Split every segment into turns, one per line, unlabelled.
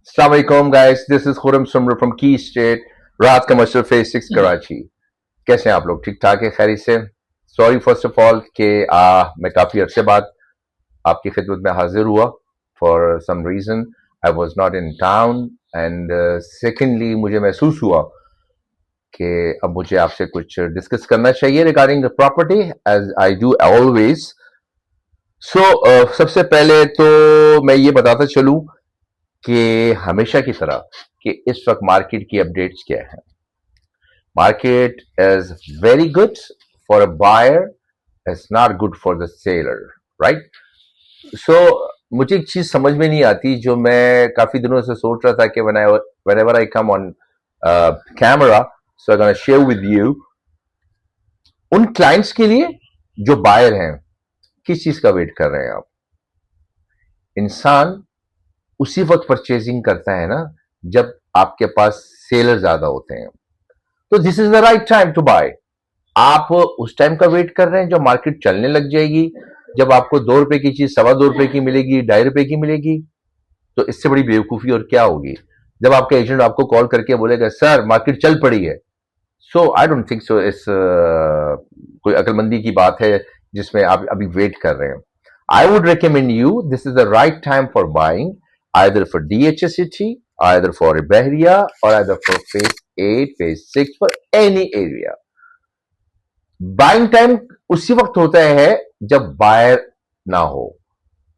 Assalamu alaikum guys, this is Khurram Sumra from Key State, राहत commercial phase 6 Karachi. कैसे हैं आप लोग? ठीक ठाक है, खैरियत से? सॉरी फर्स्ट ऑफ ऑल कि मैं काफ़ी अरसे बाद आपकी खिदमत में हाजिर हुआ। For some reason I was not in town and secondly मुझे महसूस हुआ कि अब मुझे आपसे कुछ डिस्कस करना चाहिए regarding property as I do always. सबसे पहले तो मैं ये बताता चलूं कि हमेशा की तरह कि इस वक्त मार्केट की अपडेट्स क्या है। Market is very good for a buyer, it's not good for the seller, right? So मुझे एक चीज समझ में नहीं आती जो मैं काफी दिनों से सोच रहा था कि whenever I come on camera, so I'm gonna share with you उन क्लाइंट्स के लिए जो बायर हैं, किस चीज का वेट कर रहे हैं आप? इंसान उसी वक्त परचेजिंग करता है ना जब आपके पास सेलर ज्यादा होते हैं, तो this is the right time to buy. आप उस टाइम का वेट कर रहे हैं जब मार्केट चलने लग जाएगी, जब आपको 2 रुपए की चीज 2.25 रुपए की मिलेगी, 2.5 रुपए की मिलेगी। तो इससे बड़ी बेवकूफी और क्या होगी जब आपका एजेंट आपको कॉल करके बोलेगा सर मार्केट चल पड़ी है। So I don't think so इस कोई अक्लमंदी की बात है जिसमें आप अभी वेट कर रहे हैं। आई would recommend you, this is the right time for buying, either for DHCT, either for Bahria, or either for phase 8, phase 6, for any area. Buying time उसी वक्त होता है जब बायर ना हो,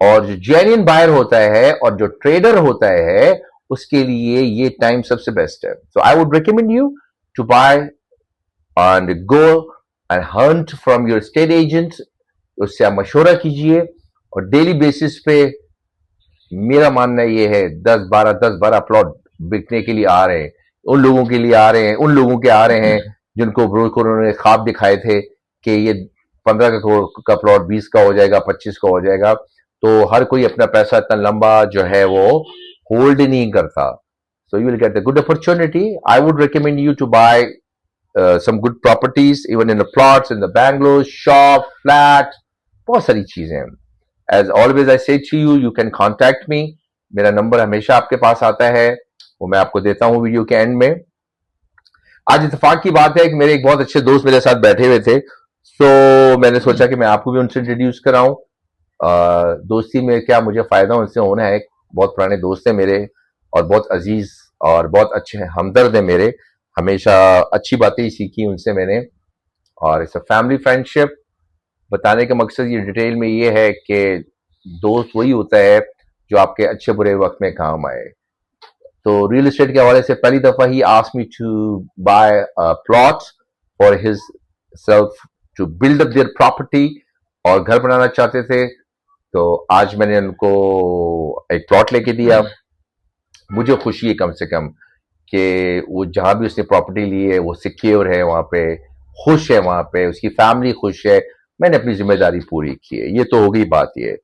और जो जेन्युइन बायर होता है और जो ट्रेडर होता है उसके लिए ये टाइम सबसे बेस्ट है। So I would recommend you to buy and go and hunt from your estate agent, उससे आप मशवरा कीजिए और डेली बेसिस पे मेरा मानना ये है 10-12 प्लॉट बिकने के लिए आ रहे हैं, उन लोगों के लिए आ रहे हैं, उन लोगों के आ रहे हैं जिनको ब्रोकर उन्होंने ख्वाब दिखाए थे कि ये 15 का प्लॉट 20 का हो जाएगा, 25 का हो जाएगा। तो हर कोई अपना पैसा इतना लंबा जो है वो होल्ड नहीं करता। So you will get the good opportunity. I would recommend you to buy some good properties, even in the plots, in the bungalows, shop, flat, बहुत सारी चीजें हैं। As always I say to you, you can contact me. मेरा number हमेशा आपके पास आता है, वो मैं आपको देता हूँ वीडियो के एंड में। आज इत्तेफाक की बात है कि मेरे एक बहुत अच्छे दोस्त मेरे साथ बैठे हुए थे, तो मैंने सोचा कि मैं आपको भी उनसे इंट्रोड्यूस कराऊं। दोस्ती में क्या मुझे फायदा उनसे होना है, बहुत पुराने दोस्त हैं मेरे और बहुत अजीज और बहुत अच्छे हमदर्द हैं मेरे। हमेशा अच्छी बातें ही सीखी उनसे मैंने, और इट्स अ फैमिली फ्रेंडशिप। बताने का मकसद ये डिटेल में ये है कि दोस्त वही होता है जो आपके अच्छे बुरे वक्त में काम आए। तो रियल एस्टेट के हवाले से पहली दफा ही asked me to buy plots for his self to build up their property, और घर बनाना चाहते थे। तो आज मैंने उनको एक प्लॉट लेके दिया। मुझे खुशी है कम से कम कि वो जहां भी उसने प्रॉपर्टी ली है वो सिक्योर है, वहां पे खुश है, वहां पे उसकी फैमिली खुश है। मैंने अपनी जिम्मेदारी पूरी की है। ये तो हो गई बात। ये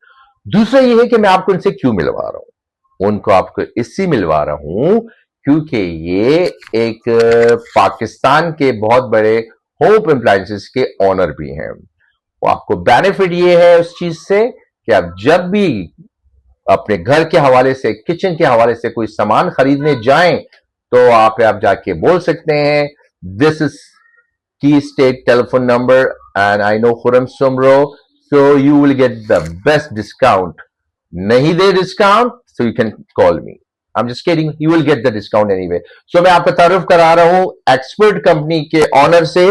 दूसरा ये है कि मैं आपको इनसे क्यों मिलवा रहा हूं। उनको आपको इससे मिलवा रहा हूं क्योंकि ये एक पाकिस्तान के बहुत बड़े होम अप्लायंसेस के ओनर भी हैं। वो आपको बेनिफिट ये है उस चीज से कि आप जब भी अपने घर के हवाले से, किचन के हवाले से कोई सामान खरीदने जाएं तो आप जाके बोल सकते हैं this is Key State telephone number and I know Khurram Sumro, so you will get the best discount. नहीं दे discount, so you can call me. I'm just kidding. You will get the discount anyway. So मैं आपका तारुफ करा रहा हूँ expert company के honour से,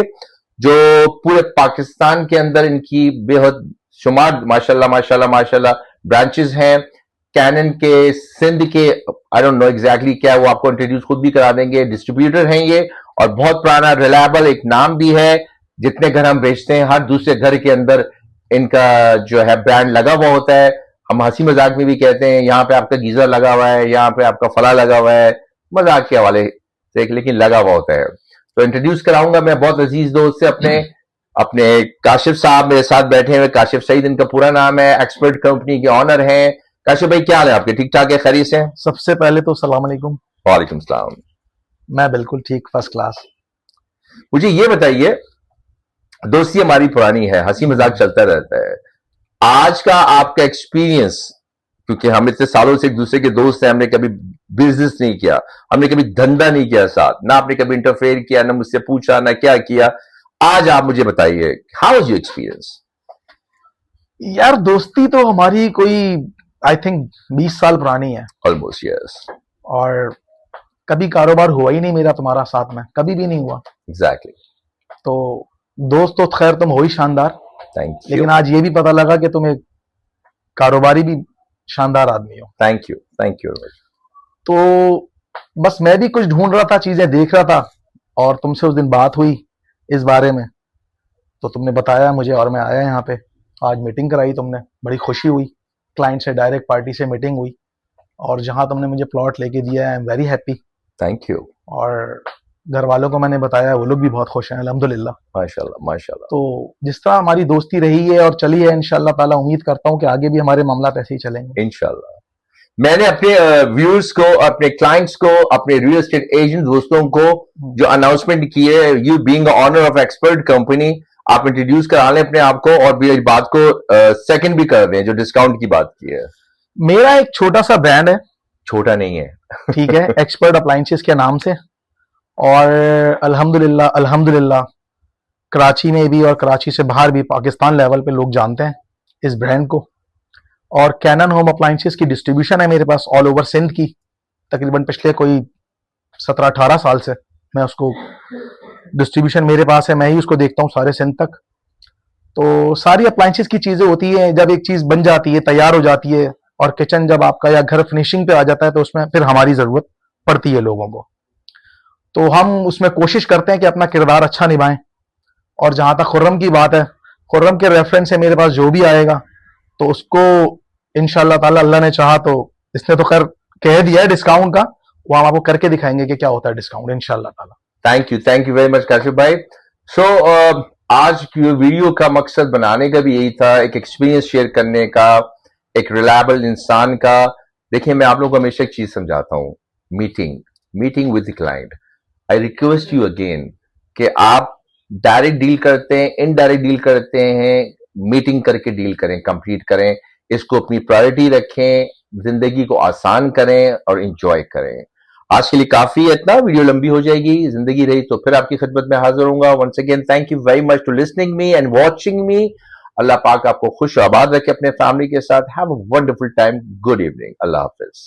जो पूरे पाकिस्तान के अंदर इनकी बेहद शुमार माशाल्लाह माशाल्लाह माशाल्लाह ब्रांचेस हैं। कैनन के, सिंध के, आई डोंट नो एग्जैक्टली क्या, वो आपको इंट्रोड्यूस खुद भी करा देंगे। डिस्ट्रीब्यूटर हैं ये, और बहुत पुराना रिलायबल एक नाम भी है। जितने घर हम बेचते हैं हर दूसरे घर के अंदर इनका जो है ब्रांड लगा हुआ होता है। हम हंसी मजाक में भी कहते हैं यहाँ पे आपका गीजर लगा हुआ है, यहाँ पे आपका फला लगा हुआ है, मजाक के हवाले से, लेकिन लगा हुआ होता है। तो इंट्रोड्यूस कराऊंगा मैं बहुत अजीज दोस्त से अपने अपने काशिफ साहब मेरे साथ बैठे हुए। काशिफ सईद इनका पूरा नाम है, एक्सपर्ट कंपनी के ऑनर हैं। काशिफ भाई क्या हाल है आपके? ठीक ठाक है, खैरियत से?
सबसे पहले तो सलाम अलैकुम।
वालेकुम सलाम।
मैं बिल्कुल ठीक, फर्स्ट क्लास।
मुझे ये बताइए, दोस्ती हमारी पुरानी है, हंसी मजाक चलता रहता है, आज का आपका एक्सपीरियंस, क्योंकि हम इतने सालों से एक दूसरे के दोस्त हैं, हमने कभी बिजनेस नहीं किया, हमने कभी धंधा नहीं किया साथ, ना आपने कभी इंटरफेयर किया, ना मुझसे पूछा, ना क्या किया. आज आप मुझे बताइए, हाउ वाज योर एक्सपीरियंस?
यार दोस्ती तो हमारी कोई आई थिंक 20 साल पुरानी है,
ऑलमोस्ट, यस.
और कभी कारोबार हुआ ही नहीं मेरा तुम्हारा साथ में, कभी भी नहीं हुआ.
एग्जैक्टली.
तो दोस्त तो खैर तुम हो ही शानदार,
थैंक यू.
लेकिन आज ये भी पता लगा कि तुम एक कारोबारी भी शानदार आदमी हो.
Thank you. Thank you.
तो बस मैं भी कुछ ढूंढ रहा था, चीजें देख रहा था, और तुमसे उस दिन बात हुई इस बारे में, तो तुमने बताया मुझे और मैं आया यहाँ पे. आज मीटिंग कराई तुमने, बड़ी खुशी हुई. क्लाइंट से डायरेक्ट पार्टी से मीटिंग हुई, और जहां तुमने मुझे प्लॉट लेके दिया, I am very happy.
Thank you.
और घर वालों को मैंने बताया, वो लोग भी बहुत खुश हैं अल्हम्दुलिल्लाह.
माशाल्लाह, माशाल्लाह.
तो जिस तरह हमारी दोस्ती रही है और चली है, इंशाल्लाह ताला उम्मीद करता हूँ कि आगे भी हमारे मामला ऐसे ही चलेंगे
इंशाल्लाह. मैंने अपने व्यूअर्स को, अपने क्लाइंट्स को, अपने रियल एस्टेट एजेंट दोस्तों को जो अनाउंसमेंट की है, you being owner of expert company, आप इंट्रोड्यूस करा लें अपने आप को, और भी इस बात को सेकंड भी कर रहे हैं जो डिस्काउंट की बात की है.
मेरा एक छोटा सा ब्रांड है,
छोटा नहीं है.
ठीक है, एक्सपर्ट अप्लायंसेस के नाम से. और अल्हम्दुलिल्लाह अल्हम्दुलिल्लाह कराची में भी और कराची से बाहर भी पाकिस्तान लेवल पे लोग जानते हैं इस ब्रांड को. और कैनन होम अप्लायंसेस की डिस्ट्रीब्यूशन है मेरे पास ऑल ओवर सिंध की. तकरीबन पिछले कोई 17-18 साल से मैं उसको डिस्ट्रीब्यूशन मेरे पास है, मैं ही उसको देखता हूँ सारे सिंध तक. तो सारी अप्लायंसेस की चीजें होती है, जब एक चीज बन जाती है, तैयार हो जाती है, और किचन जब आपका या घर फिनिशिंग पे आ जाता है, तो उसमें फिर हमारी जरूरत पड़ती है लोगों को. तो हम उसमें कोशिश करते हैं कि अपना किरदार अच्छा निभाएं. और जहां तक खुर्रम की बात है, खुर्रम के रेफरेंस से मेरे पास जो भी आएगा, तो उसको इंशाल्लाह ताला, अल्लाह ने चाहा तो, इसने तो खैर कह दिया है डिस्काउंट का, वो हम आपको करके दिखाएंगे कि क्या होता है डिस्काउंट इंशाल्लाह ताला.
Thank you very much Kashif भाई. सो आज की वीडियो का मकसद बनाने का भी यही था, एक एक्सपीरियंस शेयर करने का, एक रिलायबल इंसान का. देखिए, मैं आप लोगों को हमेशा एक चीज समझाता हूँ, meeting with the client. I request you again कि आप डायरेक्ट डील करते हैं, इनडायरेक्ट डील करते हैं, मीटिंग करके डील करें, कंप्लीट करें. इसको अपनी प्रायोरिटी रखें, जिंदगी को आसान करें और इंजॉय करें. आज के लिए काफी है इतना, वीडियो लंबी हो जाएगी, जिंदगी रही तो फिर आपकी खिदमत में हाजिर होऊंगा. Once again thank you very much to listening me and watching me. Allah पाक आपको खुश आबाद रखे अपने फैमिली के साथ. Have a wonderful time. Good evening. Allah Hafiz.